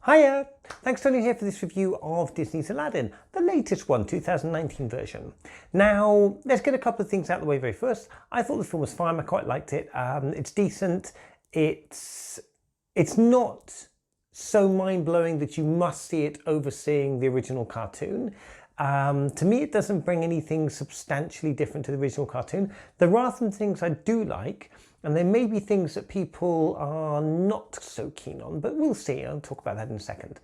Hiya! Thanks for joining here for this review of Disney's Aladdin, the latest one, 2019 version. Now, let's get a couple of things out of the way very first. I thought the film was fine, I quite liked it. It's decent. It's not so mind-blowing that you must see it overseeing the original cartoon. To me, it doesn't bring anything substantially different to the original cartoon. There are some things I do like, and there may be things that people are not so keen on, but we'll see. I'll talk about that in a second.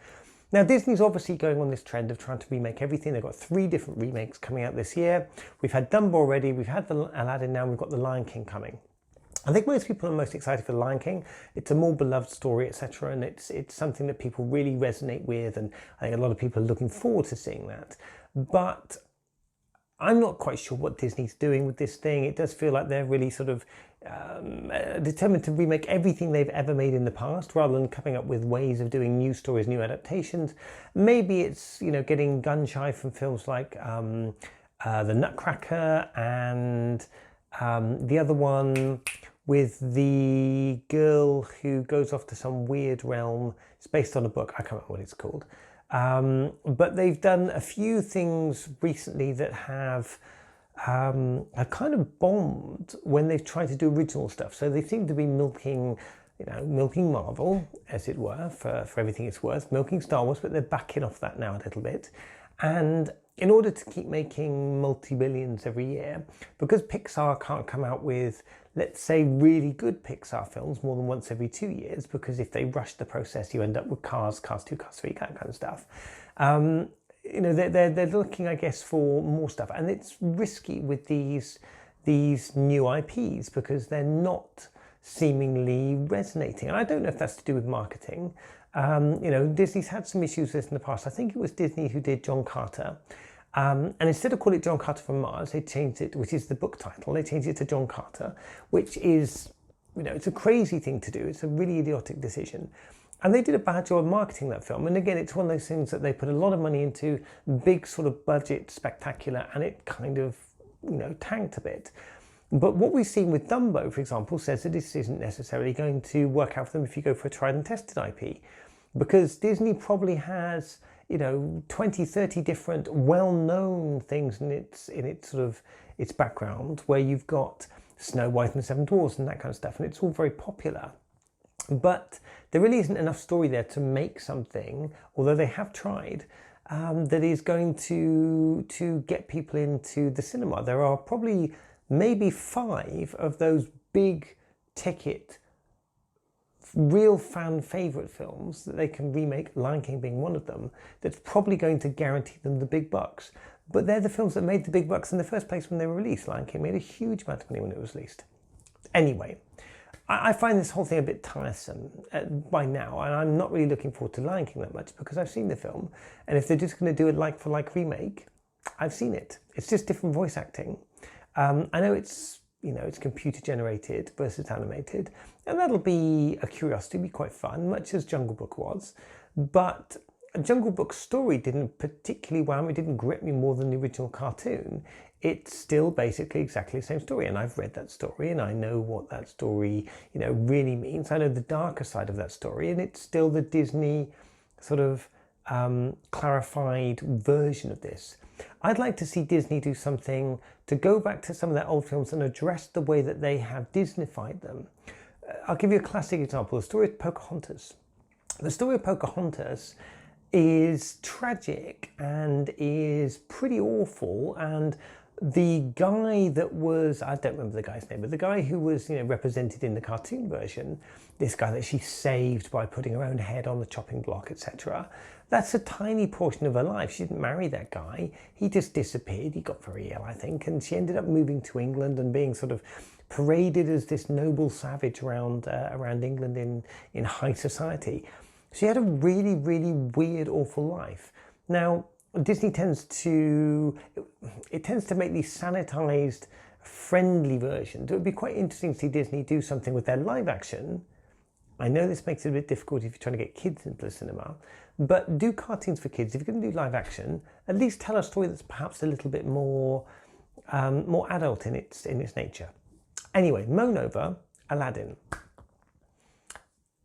Now, Disney's obviously going on this trend of trying to remake everything. They've got 3 different remakes coming out this year. We've had Dumbo already, we've had the Aladdin, now we've got the Lion King coming. I think most people are most excited for The Lion King. It's a more beloved story, etc., and it's something that people really resonate with, and I think a lot of people are looking forward to seeing that. But I'm not quite sure what Disney's doing with this thing. It does feel like they're really sort of determined to remake everything they've ever made in the past, rather than coming up with ways of doing new stories, new adaptations. Maybe it's, you know, getting gun shy from films like The Nutcracker and the other one with the girl who goes off to some weird realm. It's based on a book. I can't remember what it's called. But they've done a few things recently that have kind of bombed when they've tried to do original stuff. So they seem to be milking Marvel, as it were, for everything it's worth, milking Star Wars, but they're backing off that now a little bit. And in order to keep making multi-billions every year, because Pixar can't come out with, let's say, really good Pixar films more than once every 2 years, because if they rush the process, you end up with Cars 2, Cars 3, that kind of stuff. You know, they're looking, I guess, for more stuff, and it's risky with these new IPs because they're not seemingly resonating. And I don't know if that's to do with marketing. You know, Disney's had some issues with this in the past. I think it was Disney who did John Carter. And instead of calling it John Carter from Mars, they changed it, which is the book title, they changed it to John Carter, which is, you know, it's a crazy thing to do. It's a really idiotic decision. And they did a bad job of marketing that film. And again, it's one of those things that they put a lot of money into, big sort of budget, spectacular, and it kind of, you know, tanked a bit. But what we've seen with Dumbo, for example, says that this isn't necessarily going to work out for them if you go for a tried and tested IP. Because Disney probably has, you know, 20, 30 different well-known things in its background, where you've got Snow White and the Seven Dwarfs and that kind of stuff, and it's all very popular. But there really isn't enough story there to make something, although they have tried, that is going to get people into the cinema. There are probably maybe 5 of those big ticket, real fan favourite films that they can remake, Lion King being one of them, that's probably going to guarantee them the big bucks. But they're the films that made the big bucks in the first place when they were released. Lion King made a huge amount of money when it was released. Anyway, I find this whole thing a bit tiresome by now, and I'm not really looking forward to Lion King that much because I've seen the film, and if they're just going to do a like-for-like remake, I've seen it. It's just different voice acting. I know it's, you know, it's computer generated versus animated, and that'll be a curiosity, be quite fun, much as Jungle Book was. But Jungle Book's story didn't particularly wow me, didn't grip me more than the original cartoon. It's still basically exactly the same story, and I've read that story, and I know what that story, you know, really means. I know the darker side of that story, and it's still the Disney sort of clarified version of this. I'd like to see Disney do something to go back to some of their old films and address the way that they have Disneyfied them. I'll give you a classic example, the story of Pocahontas. The story of Pocahontas is tragic and is pretty awful, and the guy that was, I don't remember the guy's name, but the guy who was, you know, represented in the cartoon version, this guy that she saved by putting her own head on the chopping block, etc. That's a tiny portion of her life. She didn't marry that guy. He just disappeared. He got very ill, I think, and she ended up moving to England and being sort of paraded as this noble savage around England in high society. She had a really, really weird, awful life. Now, Disney tends to make these sanitized, friendly versions. It would be quite interesting to see Disney do something with their live action. I know this makes it a bit difficult if you're trying to get kids into the cinema, but do cartoons for kids. If you're going to do live action, at least tell a story that's perhaps a little bit more adult in its nature. Anyway, moan over Aladdin.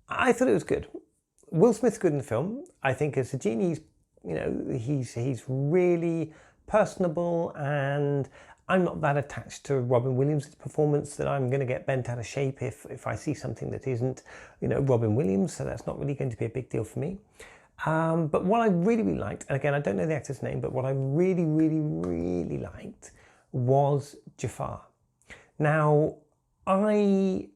I thought it was good. Will Smith's good in the film. I think as a genie, he's really personable, and I'm not that attached to Robin Williams' performance that I'm going to get bent out of shape if I see something that isn't, Robin Williams. So that's not really going to be a big deal for me. But what I really, really liked, and again, I don't know the actor's name, but what I really, really, really liked was Jafar. Now, we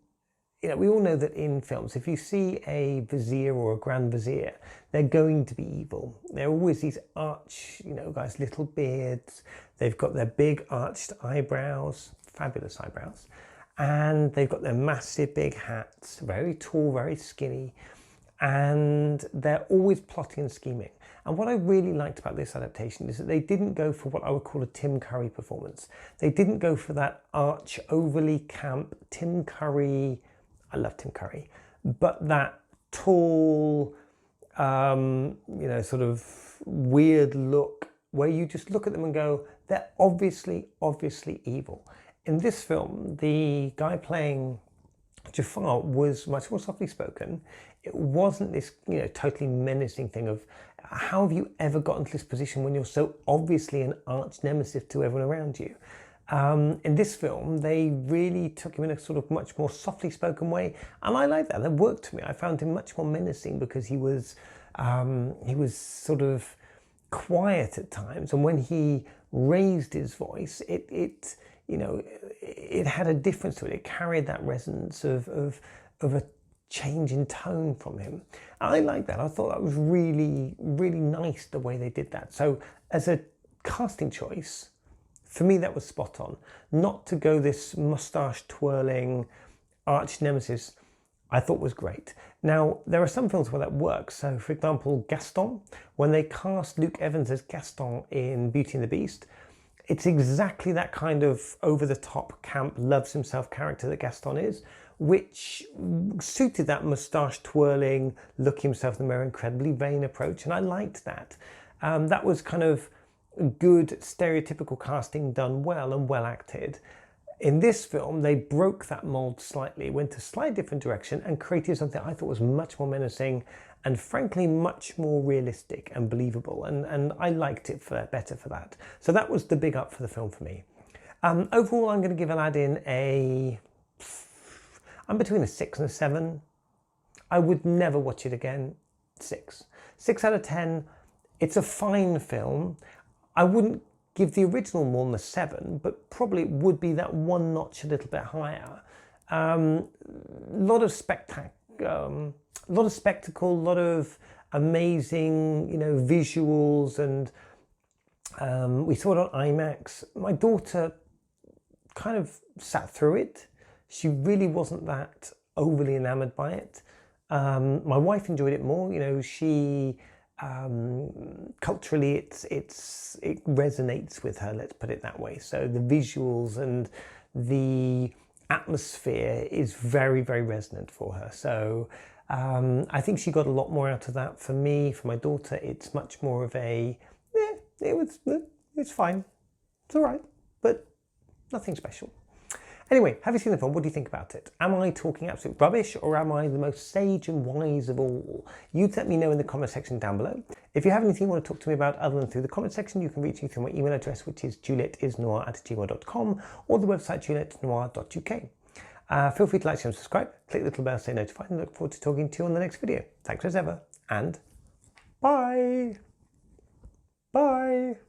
all know that in films, if you see a vizier or a grand vizier, they're going to be evil. They're always these arch, guys, little beards. They've got their big arched eyebrows, fabulous eyebrows, and they've got their massive big hats, very tall, very skinny, and they're always plotting and scheming. And what I really liked about this adaptation is that they didn't go for what I would call a Tim Curry performance. They didn't go for that arch, overly camp Tim Curry. I love Tim Curry, but that tall, sort of weird look where you just look at them and go, they're obviously evil. In this film, the guy playing Jafar was much more softly spoken. It wasn't this, totally menacing thing of how have you ever gotten to this position when you're so obviously an arch nemesis to everyone around you. In this film, they really took him in a sort of much more softly spoken way, and I like that. That worked to me. I found him much more menacing because he was sort of quiet at times, and when he raised his voice, it had a difference to it. It carried that resonance of a change in tone from him. I like that. I thought that was really, really nice the way they did that. So as a casting choice, for me, that was spot on. Not to go this mustache twirling arch nemesis, I thought was great. Now, there are some films where that works. So, for example, Gaston, when they cast Luke Evans as Gaston in Beauty and the Beast, it's exactly that kind of over-the-top camp, loves himself character that Gaston is, which suited that mustache twirling, look himself in the mirror, incredibly vain approach, and I liked that. That was kind of good stereotypical casting done well and well acted. In this film, they broke that mold slightly, went a slightly different direction and created something I thought was much more menacing and frankly much more realistic and believable, and I liked it better for that. So that was the big up for the film for me. Overall, I'm going to give Aladdin I'm between a 6 and a 7. I would never watch it again. 6 out of 10. It's a fine film. I wouldn't give the original more than a 7, but probably it would be that one notch a little bit higher. Lot of spectacle, lot of amazing, visuals, and we saw it on IMAX. My daughter kind of sat through it. She really wasn't that overly enamored by it. My wife enjoyed it more. She culturally it resonates with her, let's put it that way. So the visuals and the atmosphere is very, very resonant for her. So I think she got a lot more out of that. For me, for my daughter, it's much more of a it's fine, it's all right, but nothing special. Anyway, have you seen the film? What do you think about it? Am I talking absolute rubbish, or am I the most sage and wise of all? You let me know in the comment section down below. If you have anything you want to talk to me about other than through the comment section, you can reach me through my email address, which is juliettesnoir@gmail.com, or the website juliettesnoir.uk. Feel free to like, share and subscribe. Click the little bell to stay notified, and look forward to talking to you on the next video. Thanks as ever, and bye. Bye.